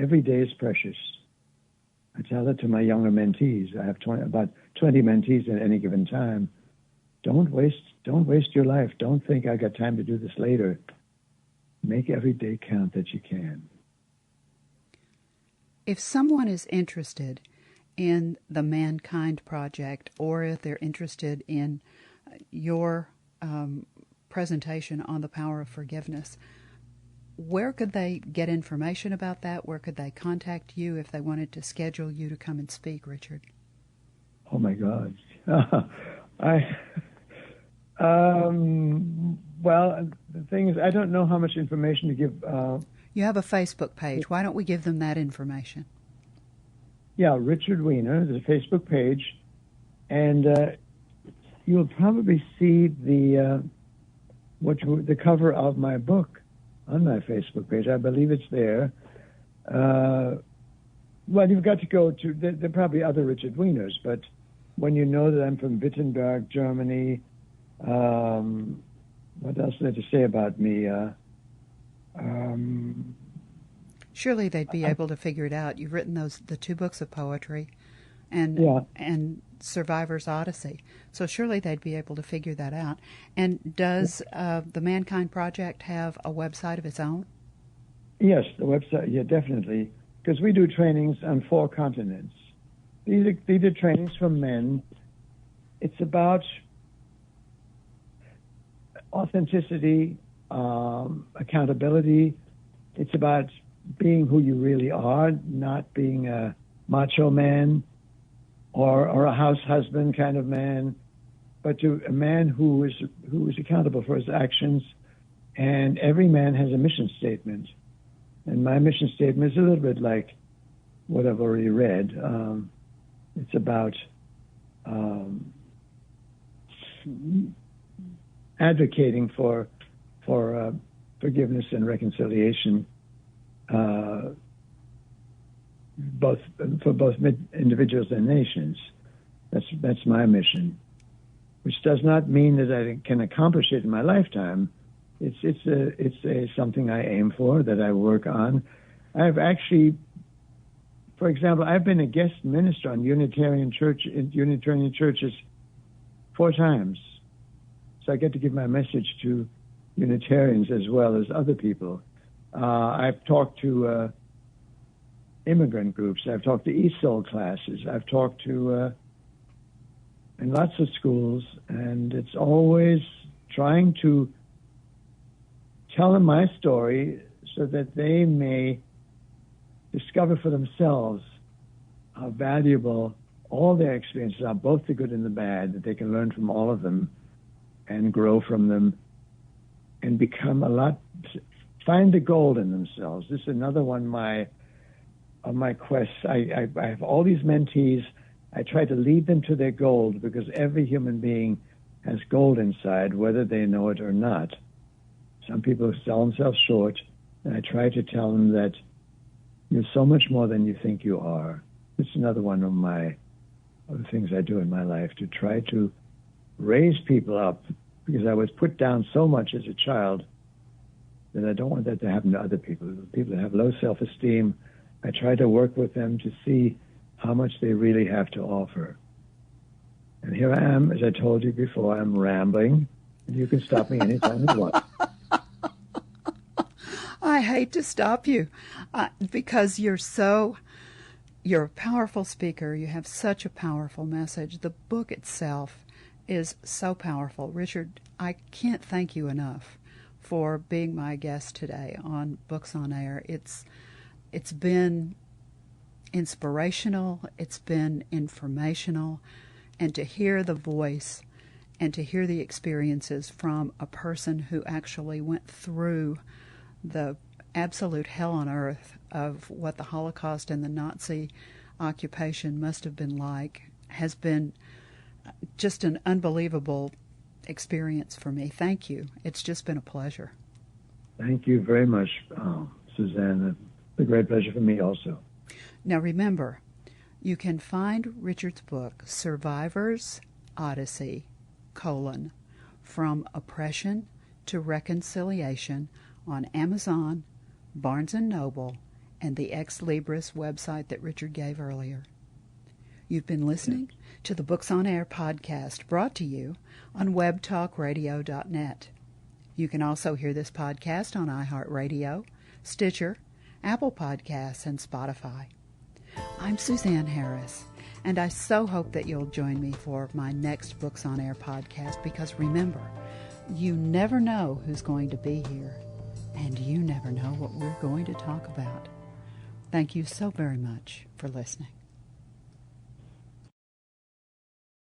Every day is precious. I tell it to my younger mentees. I have about 20 mentees at any given time. Don't waste your life. Don't think I got time to do this later. Make every day count that you can. If someone is interested in the Mankind Project, or if they're interested in your presentation on the power of forgiveness, where could they get information about that? Where could they contact you if they wanted to schedule you to come and speak, Richard? Oh my God. Well, the thing is, I don't know how much information to give. You have a Facebook page. Why don't we give them that information? Yeah, Richard Wiener. There's a Facebook page, and you'll probably see the cover of my book on my Facebook page. I believe it's there. Well, you've got to go to. There are probably other Richard Wieners, but when you know that I'm from Wittenberg, Germany. What else is there to say about me? Surely they'd be able to figure it out. You've written the 2 books of poetry, and Survivor's Odyssey. So surely they'd be able to figure that out. And does the Mankind Project have a website of its own? Yes, the website. Yeah, definitely, because we do trainings on 4 continents. These are trainings for men. It's about authenticity, accountability. It's about being who you really are, not being a macho man or a house husband kind of man, but to a man who is accountable for his actions. And every man has a mission statement. And my mission statement is a little bit like what I've already read. It's about advocating for forgiveness and reconciliation, both individuals and nations. That's my mission, which does not mean that I can accomplish it in my lifetime. It's something I aim for, that I work on. I've actually, for example, I've been a guest minister on Unitarian churches 4 times. So I get to give my message to Unitarians as well as other people. I've talked to immigrant groups. I've talked to ESOL classes. I've talked to in lots of schools, and it's always trying to tell them my story so that they may discover for themselves how valuable all their experiences are, both the good and the bad, that they can learn from all of them and grow from them and become find the gold in themselves. This is another one of my quests. I have all these mentees. I try to lead them to their gold, because every human being has gold inside, whether they know it or not. Some people sell themselves short, and I try to tell them that you're so much more than you think you are. It's another one of the things I do in my life, to try to raise people up, because I was put down so much as a child that I don't want that to happen to other people. People that have low self-esteem, I try to work with them to see how much they really have to offer. And here I am, as I told you before, I'm rambling, and you can stop me anytime you want. I hate to stop you because you're a powerful speaker. You have such a powerful message. The book itself is so powerful. Richard, I can't thank you enough for being my guest today on Books on Air. It's been inspirational, it's been informational, and to hear the voice and to hear the experiences from a person who actually went through the absolute hell on earth of what the Holocaust and the Nazi occupation must have been like has been just an unbelievable experience for me. Thank you. It's just been a pleasure. Thank you very much, Suzanne. It's a great pleasure for me also. Now remember, you can find Richard's book, Survivor's Odyssey, From Oppression to Reconciliation, on Amazon, Barnes & Noble, and the Ex Libris website that Richard gave earlier. You've been listening to the Books on Air podcast, brought to you on webtalkradio.net. You can also hear this podcast on iHeartRadio, Stitcher, Apple Podcasts, and Spotify. I'm Suzanne Harris, and I so hope that you'll join me for my next Books on Air podcast, because remember, you never know who's going to be here, and you never know what we're going to talk about. Thank you so very much for listening.